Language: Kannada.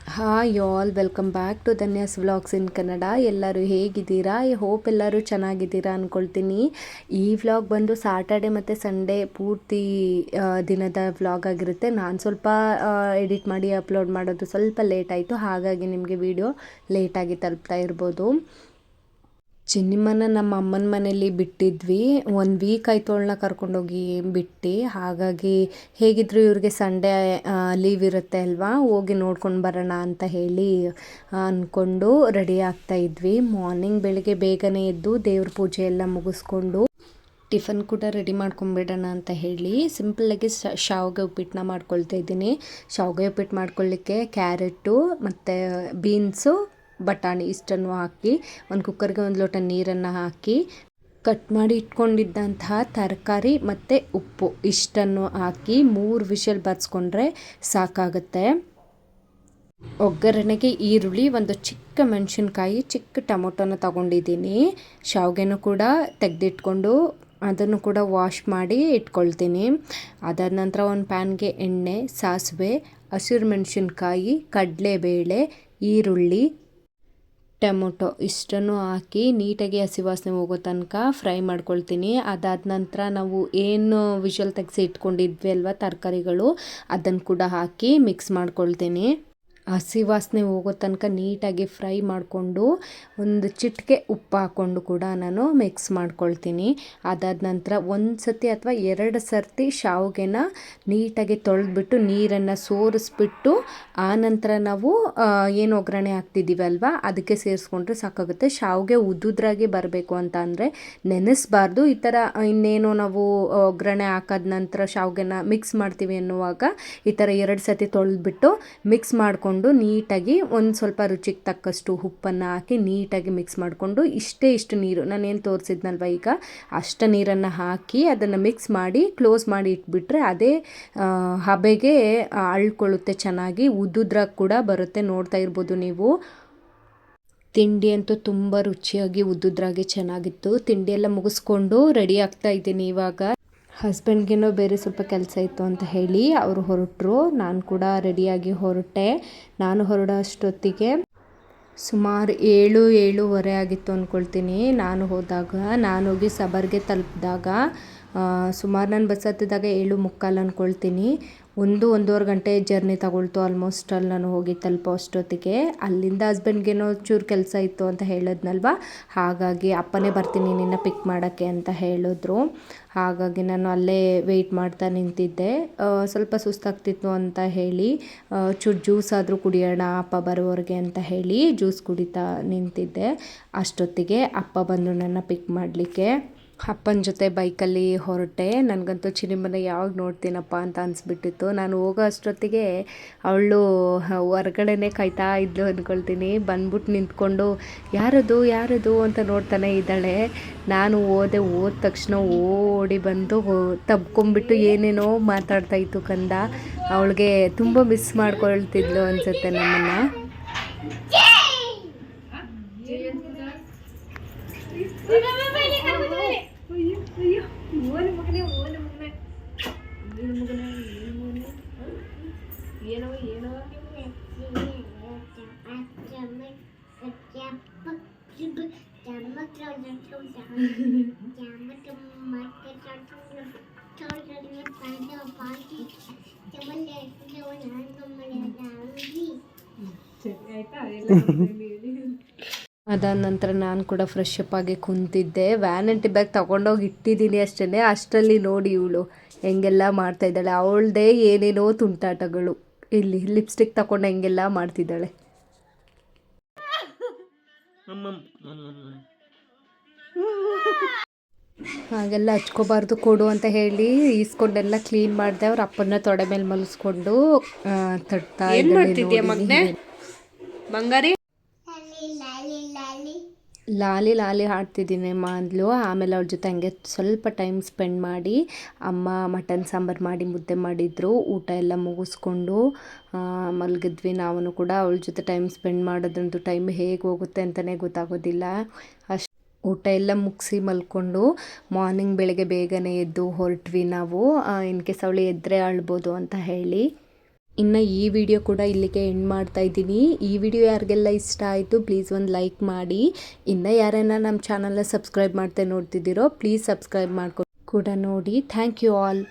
Hi all welcome back to Dhanya's vlogs in Kannada. ಎಲ್ಲರೂ ಹೇಗಿದ್ದೀರಾ? ಐ ಹೋಪ್ ಎಲ್ಲರೂ ಚೆನ್ನಾಗಿದ್ದೀರಾ ಅಂದ್ಕೊಳ್ತೀನಿ. ಈ ವ್ಲಾಗ್ ಬಂದು ಸಾಟರ್ಡೆ ಮತ್ತು ಸಂಡೇ ಪೂರ್ತಿ ದಿನದ ವ್ಲಾಗ್ ಆಗಿರುತ್ತೆ. ನಾನು ಸ್ವಲ್ಪ ಎಡಿಟ್ ಮಾಡಿ ಅಪ್ಲೋಡ್ ಮಾಡೋದು ಸ್ವಲ್ಪ ಲೇಟ್ ಆಯಿತು, ಹಾಗಾಗಿ ನಿಮಗೆ ವಿಡಿಯೋ ಲೇಟಾಗಿ ತಲುಪ್ತಾ ಇರ್ಬೋದು. ಚಿನ್ನಿಮ್ಮನ ನಮ್ಮ ಅಮ್ಮನ ಮನೇಲಿ ಬಿಟ್ಟಿದ್ವಿ. 1 ವೀಕ್ ಆಯಿತು ಅವಳನ್ನ ಕರ್ಕೊಂಡೋಗಿ ಬಿಟ್ಟು. ಹಾಗಾಗಿ ಹೇಗಿದ್ರು ಇವ್ರಿಗೆ ಸಂಡೇ ಲೀವ್ ಇರುತ್ತೆ ಅಲ್ವಾ, ಹೋಗಿ ನೋಡ್ಕೊಂಡು ಬರೋಣ ಅಂತ ಹೇಳಿ ಅಂದ್ಕೊಂಡು ರೆಡಿ ಆಗ್ತಾ ಇದ್ವಿ. ಮಾರ್ನಿಂಗ್ ಬೆಳಗ್ಗೆ ಬೇಗನೆ ಎದ್ದು ದೇವ್ರ ಪೂಜೆ ಎಲ್ಲ ಮುಗಿಸ್ಕೊಂಡು ಟಿಫನ್ ಕೂಡ ರೆಡಿ ಮಾಡ್ಕೊಂಬಿಡೋಣ ಅಂತ ಹೇಳಿ ಸಿಂಪಲ್ಲಾಗಿ ಶಾವಿಗೆ ಉಪ್ಪಿಟ್ಟನ್ನ ಮಾಡ್ಕೊಳ್ತಾ ಇದ್ದೀನಿ. ಶಾವಿಗೆ ಉಪ್ಪಿಟ್ಟು ಮಾಡ್ಕೊಳ್ಳಿಕ್ಕೆ ಕ್ಯಾರೆಟು ಮತ್ತು ಬೀನ್ಸು, ಬಟಾಣಿ ಇಷ್ಟನ್ನು ಹಾಕಿ ಒಂದು ಕುಕ್ಕರ್ಗೆ 1 ಲೋಟ ನೀರನ್ನು ಹಾಕಿ ಕಟ್ ಮಾಡಿ ಇಟ್ಕೊಂಡಿದ್ದಂತಹ ತರಕಾರಿ ಮತ್ತು ಉಪ್ಪು ಇಷ್ಟನ್ನು ಹಾಕಿ 3 ವಿಷಲ್ ಬರ್ಸ್ಕೊಂಡ್ರೆ ಸಾಕಾಗುತ್ತೆ. ಒಗ್ಗರಣೆಗೆ ಈರುಳ್ಳಿ, ಒಂದು ಚಿಕ್ಕ ಮೆಣಸಿನ್ಕಾಯಿ, ಚಿಕ್ಕ ಟೊಮೊಟೊನ ತಗೊಂಡಿದ್ದೀನಿ. ಶಾವಿಗೆನೂ ಕೂಡ ತೆಗೆದಿಟ್ಕೊಂಡು ಅದನ್ನು ಕೂಡ ವಾಶ್ ಮಾಡಿ ಇಟ್ಕೊಳ್ತೀನಿ. ಅದಾದ ನಂತರ ಒಂದು ಪ್ಯಾನ್ಗೆ ಎಣ್ಣೆ, ಸಾಸಿವೆ, ಹಸಿರು ಮೆಣಸಿನ್ಕಾಯಿ, ಕಡಲೆಬೇಳೆ, ಈರುಳ್ಳಿ, ಟೊಮೊಟೊ ಇಷ್ಟನ್ನು ಹಾಕಿ ನೀಟಾಗಿ ಹಸಿ ವಾಸನೆ ಹೋಗೋ ತನಕ ಫ್ರೈ ಮಾಡ್ಕೊಳ್ತೀನಿ. ಅದಾದ ನಂತರ ನಾವು ಏನು ವಿಷಲ್ ತೆಗೆಸಿ ಇಟ್ಕೊಂಡಿದ್ವಿ ಅಲ್ವಾ ತರಕಾರಿಗಳು, ಅದನ್ನು ಕೂಡ ಹಾಕಿ ಮಿಕ್ಸ್ ಮಾಡ್ಕೊಳ್ತೀನಿ. ಹಸಿ ವಾಸನೆ ಹೋಗೋ ತನಕ ನೀಟಾಗಿ ಫ್ರೈ ಮಾಡಿಕೊಂಡು ಒಂದು ಚಿಟಿಕೆ ಉಪ್ಪು ಹಾಕ್ಕೊಂಡು ಕೂಡ ನಾನು ಮಿಕ್ಸ್ ಮಾಡ್ಕೊಳ್ತೀನಿ. ಅದಾದ ನಂತರ 1 ಸತಿ ಅಥವಾ 2 ಸರ್ತಿ ಶಾವಿಗೆನ ನೀಟಾಗಿ ತೊಳೆದ್ಬಿಟ್ಟು ನೀರನ್ನು ಸೋರಿಸ್ಬಿಟ್ಟು ಆನಂತರ ನಾವು ಏನು ಒಗ್ಗರಣೆ ಹಾಕ್ತಿದ್ದೀವಲ್ವ ಅದಕ್ಕೆ ಸೇರಿಸ್ಕೊಂಡ್ರೆ ಸಾಕಾಗುತ್ತೆ. ಶಾವಿಗೆ ಉದ್ದುದ್ರಾಗಿ ಬರಬೇಕು ಅಂತ ಅಂದರೆ ನೆನೆಸಬಾರ್ದು. ಈ ಥರ ಇನ್ನೇನು ನಾವು ಒಗ್ಗರಣೆ ಹಾಕಾದ ನಂತರ ಶಾವಿಗೆನ ಮಿಕ್ಸ್ ಮಾಡ್ತೀವಿ ಅನ್ನುವಾಗ ಈ ಥರ 2 ಸತಿ ತೊಳೆದ್ಬಿಟ್ಟು ಮಿಕ್ಸ್ ಮಾಡಿಕೊಂಡು ನೀಟಾಗಿ ಒಂದು ಸ್ವಲ್ಪ ರುಚಿಗೆ ತಕ್ಕಷ್ಟು ಉಪ್ಪನ್ನು ಹಾಕಿ ನೀಟಾಗಿ ಮಿಕ್ಸ್ ಮಾಡಿಕೊಂಡು ಇಷ್ಟು ನೀರು ನಾನೇನು ತೋರಿಸಿದ್ನಲ್ವ ಈಗ ಅಷ್ಟು ನೀರನ್ನು ಹಾಕಿ ಅದನ್ನು ಮಿಕ್ಸ್ ಮಾಡಿ ಕ್ಲೋಸ್ ಮಾಡಿ ಇಟ್ಬಿಟ್ರೆ ಅದೇ ಹಬೆಗೆ ಅಳ್ಕೊಳ್ಳುತ್ತೆ, ಚೆನ್ನಾಗಿ ಉದ್ದುದ್ರಾಗ ಕೂಡ ಬರುತ್ತೆ. ನೋಡ್ತಾ ಇರ್ಬೋದು ನೀವು. ತಿಂಡಿ ಅಂತೂ ತುಂಬ ರುಚಿಯಾಗಿ ಉದ್ದುದ್ರಾಗಿ ಚೆನ್ನಾಗಿತ್ತು. ತಿಂಡಿ ಎಲ್ಲ ಮುಗಿಸ್ಕೊಂಡು ರೆಡಿ ಆಗ್ತಾ ಇದ್ದೀನಿ ಇವಾಗ. ಹಸ್ಬೆಂಡ್ಗೇನೋ ಬೇರೆ ಸ್ವಲ್ಪ ಕೆಲಸ ಇತ್ತು ಅಂತ ಹೇಳಿ ಅವರು ಹೊರಟರು. ನಾನು ಕೂಡ ರೆಡಿಯಾಗಿ ಹೊರಟೆ. ನಾನು ಹೊರಡೋ ಅಷ್ಟೊತ್ತಿಗೆ ಸುಮಾರು 7-7:30 ಆಗಿತ್ತು ಅಂದ್ಕೊಳ್ತೀನಿ. ನಾನು ಹೋಗಿ ಸಬರ್ಗೆ ತಲುಪಿದಾಗ ಸುಮಾರು ನಾನು ಬಸ್ ಹತ್ತಿದಾಗ 7:45 ಅಂದ್ಕೊಳ್ತೀನಿ. 1-1.5 ಗಂಟೆ ಜರ್ನಿ ತಗೊಳ್ತು ಆಲ್ಮೋಸ್ಟ್ ಅಲ್ಲಿ ನಾನು ಹೋಗಿ ತಲುಪೋ ಅಷ್ಟೊತ್ತಿಗೆ. ಅಲ್ಲಿಂದ ಹಸ್ಬೆಂಡ್ಗೇನೋ ಚೂರು ಕೆಲಸ ಇತ್ತು ಅಂತ ಹೇಳಿದ್ನಲ್ವ, ಹಾಗಾಗಿ ಅಪ್ಪನೇ ಬರ್ತೀನಿ ನಿನ್ನ ಪಿಕ್ ಮಾಡೋಕ್ಕೆ ಅಂತ ಹೇಳಿದ್ರು. ಹಾಗಾಗಿ ನಾನು ಅಲ್ಲೇ ವೆಯ್ಟ್ ಮಾಡ್ತಾ ನಿಂತಿದ್ದೆ. ಸ್ವಲ್ಪ ಸುಸ್ತಾಗ್ತಿತ್ತು ಅಂತ ಹೇಳಿ ಚೂರು ಜ್ಯೂಸ್ ಆದರೂ ಕುಡಿಯೋಣ ಅಪ್ಪ ಬರೋವರೆಗೆ ಅಂತ ಹೇಳಿ ಜ್ಯೂಸ್ ಕುಡಿತಾ ನಿಂತಿದ್ದೆ. ಅಷ್ಟೊತ್ತಿಗೆ ಅಪ್ಪ ಬಂದು ನನ್ನ ಪಿಕ್ ಮಾಡಲಿಕ್ಕೆ ಅಪ್ಪನ ಜೊತೆ ಬೈಕಲ್ಲಿ ಹೊರಟೆ. ನನಗಂತೂ ಚಿನಿಮ್ಮನ ಯಾವಾಗ ನೋಡ್ತೀನಪ್ಪ ಅಂತ ಅನಿಸ್ಬಿಟ್ಟಿತ್ತು. ನಾನು ಹೋಗೋ ಅಷ್ಟೊತ್ತಿಗೆ ಅವಳು ಹೊರಗಡೆನೇ ಕಾಯ್ತಾ ಇದ್ಲು ಅಂದ್ಕೊಳ್ತೀನಿ. ಬಂದ್ಬಿಟ್ಟು ನಿಂತ್ಕೊಂಡು ಯಾರದು ಅಂತ ನೋಡ್ತಾನೆ ಇದ್ದಾಳೆ. ನಾನು ಹೋದ ತಕ್ಷಣ ಓಡಿ ಬಂದು ತಬ್ಕೊಂಬಿಟ್ಟು ಏನೇನೋ ಮಾತಾಡ್ತಾ ಇತ್ತು ಕಂದ. ಅವಳಿಗೆ ತುಂಬ ಮಿಸ್ ಮಾಡ್ಕೊಳ್ತಿದ್ಲು ಅನಿಸುತ್ತೆ ನಮ್ಮನ್ನು. ಅದಾದ ನಂತರ ನಾನು ಕೂಡ ಫ್ರೆಶ್ ಅಪ್ ಆಗಿ ಕುಂತಿದ್ದೆ. ವ್ಯಾನಿಟಿ ಬ್ಯಾಗ್ ತೊಗೊಂಡೋಗಿ ಇಟ್ಟಿದ್ದೀನಿ ಅಷ್ಟೇ. ಅಷ್ಟರಲ್ಲಿ ನೋಡಿ ಇವಳು ಹೆಂಗೆಲ್ಲ ಮಾಡ್ತಾಯಿದ್ದಾಳೆ. ಅವಳದೇ ಏನೇನೋ ತುಂಟಾಟಗಳು. ಇಲ್ಲಿ ಲಿಪ್ಸ್ಟಿಕ್ ತಗೊಂಡು ಹೆಂಗೆಲ್ಲ ಮಾಡ್ತಿದ್ದಾಳೆ. ಹಾಗೆಲ್ಲ ಹಚ್ಕೋಬಾರ್ದು ಕೊಡು ಅಂತ ಹೇಳಿ ಈಸ್ಕೊಂಡೆಲ್ಲ ಕ್ಲೀನ್ ಮಾಡಿದೆ. ಅವ್ರ ಅಪ್ಪನ ತೊಡೆ ಮೇಲೆ ಮಲಗಿಸ್ಕೊಂಡು ತಡ್ತಾ ಬಂಗಾರಿ ಲಾಲಿ ಹಾಡ್ತಿದ್ದೀನಿ ಅಮ್ಮ ಅಂದ್ಲು. ಆಮೇಲೆ ಅವ್ಳ ಜೊತೆ ಹಂಗೆ ಸ್ವಲ್ಪ ಟೈಮ್ ಸ್ಪೆಂಡ್ ಮಾಡಿ ಅಮ್ಮ ಮಟನ್ ಸಾಂಬಾರು ಮಾಡಿ ಮುದ್ದೆ ಮಾಡಿದ್ರು. ಊಟ ಎಲ್ಲ ಮುಗಿಸ್ಕೊಂಡು ಮಲಗಿದ್ವಿ. ನಾವು ಕೂಡ ಅವಳ ಜೊತೆ ಟೈಮ್ ಸ್ಪೆಂಡ್ ಮಾಡೋದ್ರಂತೂ ಟೈಮ್ ಹೇಗೆ ಹೋಗುತ್ತೆ ಅಂತಲೇ ಗೊತ್ತಾಗೋದಿಲ್ಲ. ಊಟ ಎಲ್ಲ ಮುಗಿಸಿ ಮಲ್ಕೊಂಡು ಮಾರ್ನಿಂಗ್ ಬೆಳಗ್ಗೆ ಬೇಗನೆ ಎದ್ದು ಹೊರಟ್ವಿ ನಾವು. ಇನ್ ಕೇಸ್ ಅವಳು ಎದ್ದರೆ ಅಳ್ಬೋದು ಅಂತ ಹೇಳಿ. ಇನ್ನು ಈ ವಿಡಿಯೋ ಕೂಡ ಇಲ್ಲಿಗೆ ಎಂಡ್ ಮಾಡ್ತಾ ಇದ್ದೀನಿ. ಈ ವಿಡಿಯೋ ಯಾರಿಗೆಲ್ಲ ಇಷ್ಟ ಆಯಿತು ಪ್ಲೀಸ್ ಒಂದು ಲೈಕ್ ಮಾಡಿ. ಇನ್ನು ಯಾರನ್ನ ನಮ್ಮ ಚಾನಲ್ನ ಸಬ್ಸ್ಕ್ರೈಬ್ ಮಾಡ್ತಾ ನೋಡ್ತಿದ್ದೀರೋ ಪ್ಲೀಸ್ ಸಬ್ಸ್ಕ್ರೈಬ್ ಮಾಡ್ಕೊಂಡು ಕೂಡ ನೋಡಿ. Thank you all.